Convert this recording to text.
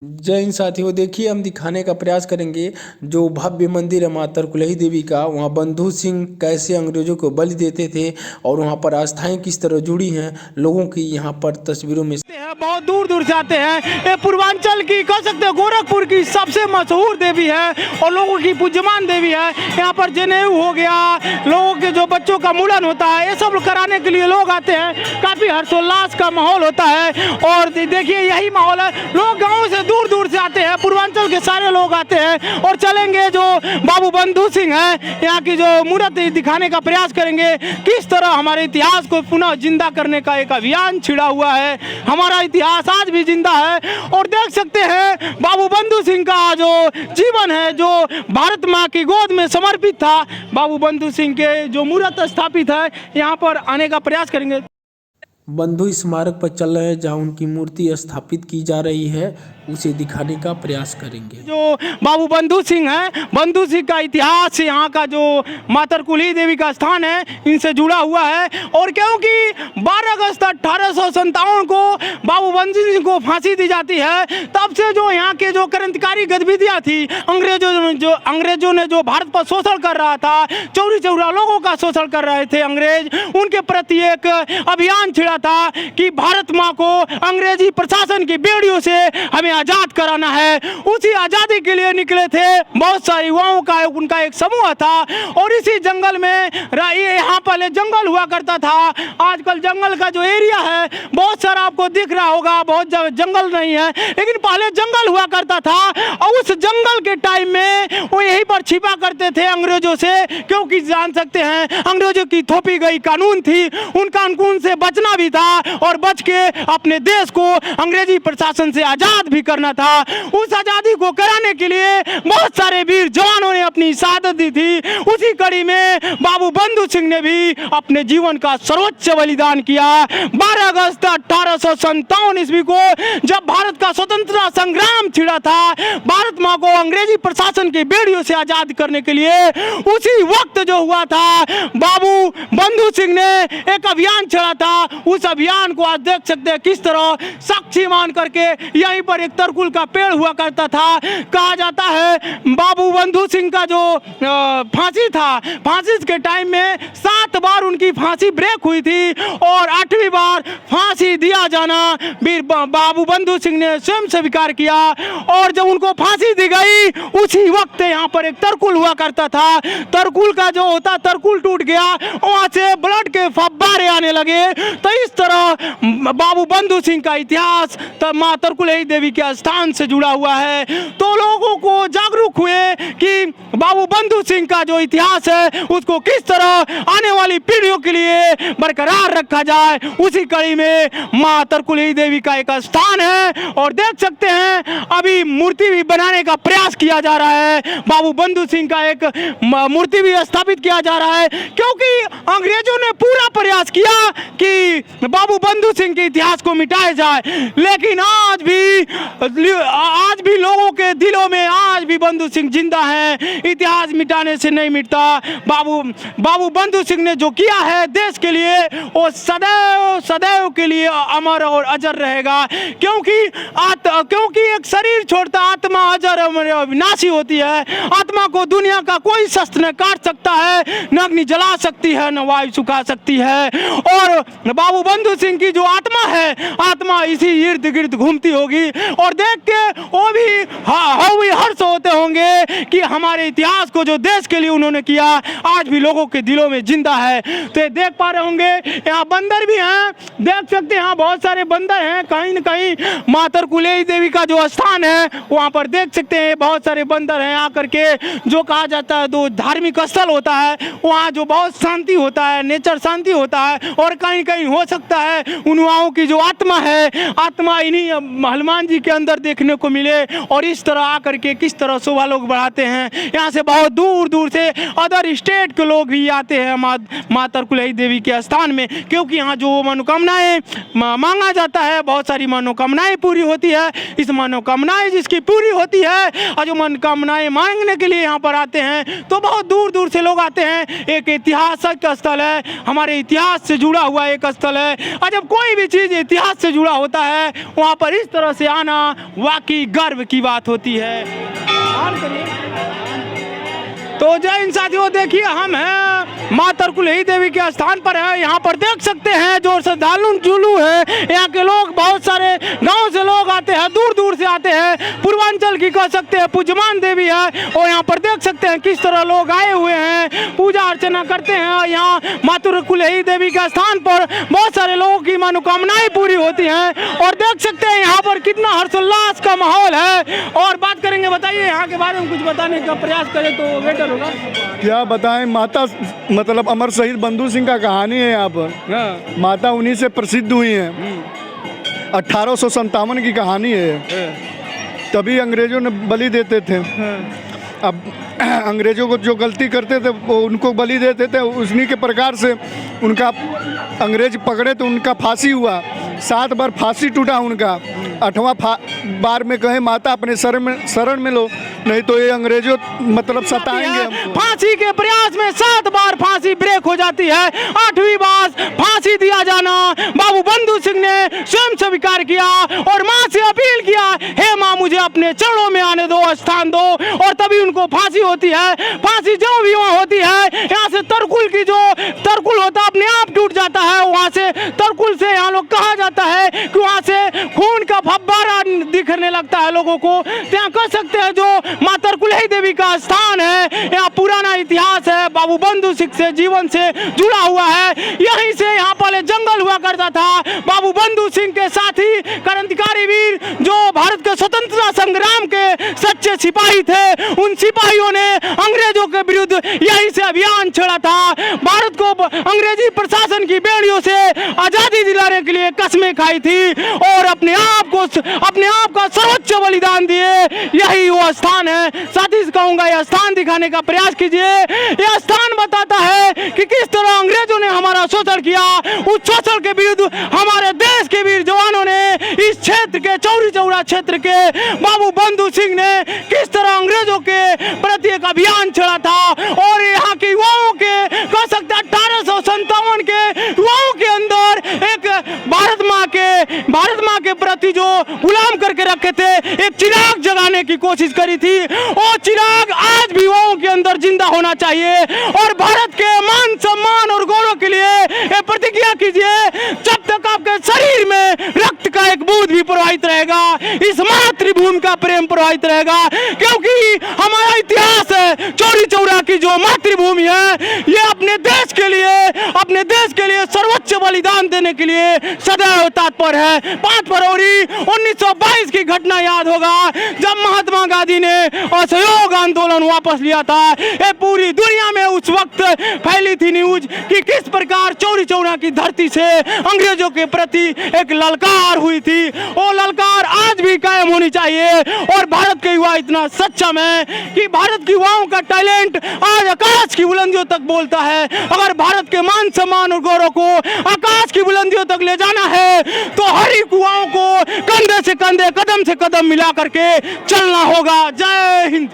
जय हिंद साथियों। देखिए, हम दिखाने का प्रयास करेंगे जो भव्य मंदिर है माँ तरकुलही देवी का, वहाँ बंधु सिंह कैसे अंग्रेजों को बलि देते थे और वहाँ पर आस्थाएं किस तरह जुड़ी हैं लोगों की यहाँ पर तस्वीरों में। बहुत दूर दूर से आते हैं। ये पूर्वांचल की कह सकते हैं गोरखपुर की सबसे मशहूर देवी है और लोगों की पूज्यमान देवी है। यहाँ पर जनेऊ हो गया, लोगों के जो बच्चों का मुंडन होता है, ये सब कराने के लिए लोग आते हैं। काफ़ी हर्षोल्लास का माहौल होता है और देखिए यही माहौल है। लोग गाँव से दूर दूर से आते हैं, पूर्वांचल के सारे लोग आते हैं और चलेंगे जो बाबू बंधु सिंह है यहाँ की जो मूर्त दिखाने का प्रयास करेंगे। किस तरह हमारे इतिहास को पुनः जिंदा करने का एक अभियान छिड़ा हुआ है। हमारा इतिहास आज भी जिंदा है और देख सकते हैं बाबू बंधु सिंह का जो जीवन है, जो भारत माँ की गोद में समर्पित था। बाबू बंधु सिंह के जो मूर्त स्थापित है यहाँ पर आने का प्रयास करेंगे। बंधु स्मारक पर चल रहे हैं जहाँ उनकी मूर्ति स्थापित की जा रही है, उसे दिखाने का प्रयास करेंगे। जो बाबू बंधु सिंह है, बंधु सिंह का इतिहास, यहाँ का जो माँ तरकुलही देवी का स्थान है, इनसे जुड़ा हुआ है। और क्योंकि 12 अगस्त 1857 को बाबू बंधु सिंह को फांसी दी जाती है, तब से जो यहाँ के जो क्रांतिकारी गतिविधियाँ थी, अंग्रेजों ने जो भारत पर शोषण कर रहा था, चौरी चौरा लोगों का शोषण कर रहे थे अंग्रेज, उनके प्रति एक अभियान छिड़ा था कि भारत माँ को अंग्रेजी प्रशासन की बेड़ियों से हमें आजाद कराना है। उसी आजादी के लिए निकले थे बहुत सारे युवाओं का उनका एक समूह था। और इसी जंगल में यहाँ पहले जंगल हुआ करता था। आजकल जंगल का जो एरिया है बहुत सारा आपको दिख रहा होगा, बहुत जंगल नहीं है, लेकिन पहले जंगल हुआ करता था। और उस जंगल के टाइम में वो यहीं पर छिपा करते थे अंग्रेजों से, क्योंकि जान सकते हैं अंग्रेजों की थोपी गई कानून थी, उन कानून से बचना भी था और बच के अपने देश को अंग्रेजी प्रशासन से आजाद भी करना था। उस आजादी को कराने के लिए बहुत सारे वीर जवानों ने अपनी शहादत दी थी। उसी कड़ी में बाबू बंधु सिंह ने भी अपने जीवन का सर्वोच्च बलिदान किया। 12 अगस्त 1857 ईस्वी को जब भारत का स्वतंत्रता संग्राम छिड़ा था, भारत माँ को अंग्रेजी प्रशासन की बेड़ियों से आजाद करने के लिए, उसी वक्त जो हुआ था, बाबू बंधु सिंह ने एक अभियान चला था। उस अभियान को आज देख सकते हैं किस तरह साक्षी मान करके यहीं पर एक तरकुल का पेड़ हुआ करता था। कहा जाता है बाबू बंधु सिंह का जो फांसी था, फांसी के टाइम में 7 बार उनकी फांसी ब्रेक हुई थी और 8वीं बार फांसी दिया जाना वीर बाबू बंधु सिंह ने स्वयं स्वीकार किया। और जब उनको फांसी दी गई, उसी वक्त यहाँ पर एक तरकुल हुआ करता था। तरकुल का जो होता, तरकुल टूट गया, वहां से ब्लड के फव्वारे आने लगे। तो इस तरह बाबू बंधु सिंह का इतिहास माँ तरकुलही देवी के स्थान से जुड़ा हुआ है। तो लोगों को जागरूक हुए कि बाबू बंधु सिंह का जो इतिहास है उसको किस तरह आने वाली पीढ़ियों के लिए बरकरार रखा जाए। उसी कड़ी में माँ तरकुलही देवी का एक स्थान है और देख सकते हैं अभी मूर्ति भी बनाने का प्रयास किया जा रहा है। बाबू बंधु सिंह का एक मूर्ति भी स्थापित किया जा रहा है, क्योंकि अंग्रेजों ने पूरा प्रयास किया कि बाबू बंधु सिंह के इतिहास को मिटाया जाए, लेकिन आज भी लोगों के दिलों में आज भी बंधु सिंह जिंदा है। इतिहास मिटाने से नहीं मिटता। बाबू बंधु सिंह ने जो किया है देश के लिए, वो सदैव सदैव के लिए अमर और अजर रहेगा। क्योंकि एक शरीर छोड़ता, आत्मा अजर विनाशी होती है। आत्मा को दुनिया का कोई शस्त्र न काट सकता है, न अग्नि जला सकती है, न वायु सुखा सकती है। और बाबू बंधु सिंह की जो आत्मा है, आत्मा इसी इर्द गिर्द घूमती होगी और देख के वो भी हर्ष होते होंगे कि हमारे इतिहास को जो देश के लिए उन्होंने किया आज भी लोगों के दिलों में जिंदा है। तो ये देख पा रहे होंगे यहाँ बंदर भी हैं, देख सकते हैं यहाँ बहुत सारे बंदर हैं। कहीं न कहीं माँ तरकुलही देवी का जो स्थान है वहाँ पर देख सकते हैं बहुत सारे बंदर हैं। आकर के जो कहा जाता है दो धार्मिक स्थल होता है, वहाँ जो बहुत शांति होता है, नेचर शांति होता है। और कहीं कहीं हो सकता है उन युवाओं की जो आत्मा है, आत्मा इन्हीं हनुमान जी के अंदर देखने को मिले और इस तरह आकर के किस तरह तरह शोभा लोग बढ़ाते हैं। यहाँ से बहुत दूर दूर से अदर स्टेट के लोग भी आते हैं माँ तरकुलही देवी के स्थान में, क्योंकि यहाँ जो मनोकामनाएं मांगा जाता है, बहुत सारी मनोकामनाएं पूरी होती है। इस मनोकामनाएं जिसकी पूरी होती है और जो मनोकामनाएं मांगने के लिए यहाँ पर आते हैं, तो बहुत दूर दूर से लोग आते हैं। एक ऐतिहासिक स्थल है, हमारे इतिहास से जुड़ा हुआ एक स्थल है, और जब कोई भी चीज़ इतिहास से जुड़ा होता है वहाँ पर इस तरह से आना वाकई गर्व की बात होती है। तो जय हिंद साथियों, देखिए हम हैं माँ तरकुलही देवी के स्थान पर है। यहाँ पर देख सकते हैं जो श्रद्धालु जुलू है, यहाँ के लोग बहुत सारे गांव से लोग आते हैं, दूर दूर से आते हैं। पूर्वांचल की कह सकते हैं पूज्यमान देवी है, और यहाँ पर देख सकते हैं किस तरह लोग आए हुए हैं, पूजा अर्चना करते हैं। यहाँ माँ तरकुलही देवी के स्थान पर बहुत सारे लोगों की मनोकामनाएं पूरी होती हैं, और देख सकते हैं यहाँ पर कितना हर्षोल्लास का माहौल है। और बात करेंगे, बताइए यहाँ के बारे में कुछ बताने का प्रयास करें तो बेटर होगा। क्या बताएं, माता मतलब अमर शहीद बंधु सिंह का कहानी है। यहाँ पर माता उन्हीं से प्रसिद्ध हुई हैं। 1857 की कहानी है। तभी अंग्रेजों ने बलि देते थे। अब अंग्रेजों को जो गलती करते थे वो उनको बलि देते थे। उन्हीं के प्रकार से उनका अंग्रेज पकड़े तो उनका फांसी हुआ। 7 बार फांसी टूटा उनका। 8वां बार में कहे माता अपने शरण में लो, नहीं तो ये अंग्रेजों मतलब सताएंगे हमको। फांसी के प्रयास में 7 बार फांसी ब्रेक हो जाती है। 8वीं बार फांसी दिया जाना बाबू बंधु सिंह ने स्वयं स्वीकार किया और माँ से अपील किया, हे माँ मुझे अपने चरणों में आने दो, स्थान दो, और तभी उनको फांसी होती है। फांसी जो भी वहाँ होती है, यहाँ से तरकुल की जो तरकुल होता अपने आप टूट जाता है। वहाँ से तरकुल से यहाँ लोग कहा जाता है कि वहाँ से खून का फव्वारा दिखने लगता है लोगों को। यहाँ कह सकते हैं जो माँ तरकुलही देवी का स्थान है, यहाँ पुराना इतिहास है, बाबू बंधु सिंह से जीवन से जुड़ा हुआ है। यहीं से यहाँ पहले जंगल हुआ करता था। बाबू बंधु सिंह के साथी क्रांतिकारी वीर जो भारत के स्वतंत्रता संग्राम के सच्चे सिपाही थे, उन सिपाहियों ने अंग्रेजों के विरुद्ध यहीं से अभियान छेड़ा था। भारत को अंग्रेजी प्रशासन की बेड़ियों से आजादी दिलाने के लिए कस्में खाई थी और अपने आप का सर्वोच्च बलिदान दिए। यही वो स्थान है। साथ ही कहूंगा यह स्थान दिखाने का प्रयास कीजिए। यह स्थान बताता है कि किस तरह अंग्रेजों ने हमारा शोषण किया। उस शोषण के विरुद्ध हमारे देश के वीर जवानों ने इस क्षेत्र के चौरी चौरा क्षेत्र के बाबू बंधु सिंह ने किस तरह अंग्रेजों के प्रति एक अभियान छेड़ा था और यहाँ के युवाओं के कह सकते 1857 के युवाओं के अंदर एक भारत माँ के प्रति जो गुलाम करके रखे थे एक चिराग जगाने की कोशिश करी थी। और चिराग आज भी युवाओं के अंदर जिंदा होना चाहिए और भारत के मान सम्मान और गौरव के लिए ये प्रतिज्ञा कीजिए, जब तक आपके शरीर में रक्त का एक बूंद भी प्रवाहित रहेगा, इस मातृभूमि का प्रेम प्रवाहित रहेगा। क्योंकि हमारा इतिहास है, चौरी चौरा की जो मातृभूमि है, ये अपने देश के लिए सर्वोच्च बलिदान देने के लिए सदैव तत्पर है। 5 फरवरी 1922 की घटना याद होगा जब महात्मा गांधी ने असहयोग आंदोलन वापस लिया था। ये पूरी दुनिया में उस वक्त फैली थी न्यूज कि किस प्रकार चौरी चौरा की धरती से अंग्रेजों के प्रति एक ललकार हुई थी। वो ललकार आज भी कायम होनी चाहिए। और भारत के युवा इतना सक्षम है कि भारत के युवाओं का टैलेंट आज आकाश की बुलंदियों तक बोलता है। अगर भारत के मान सम्मान और गौरव को आकाश की बुलंदियों तक ले जाना है तो हर एक युवाओं को कंधे से कंधे, कदम से कदम मिला करके चलना होगा। जय हिंद।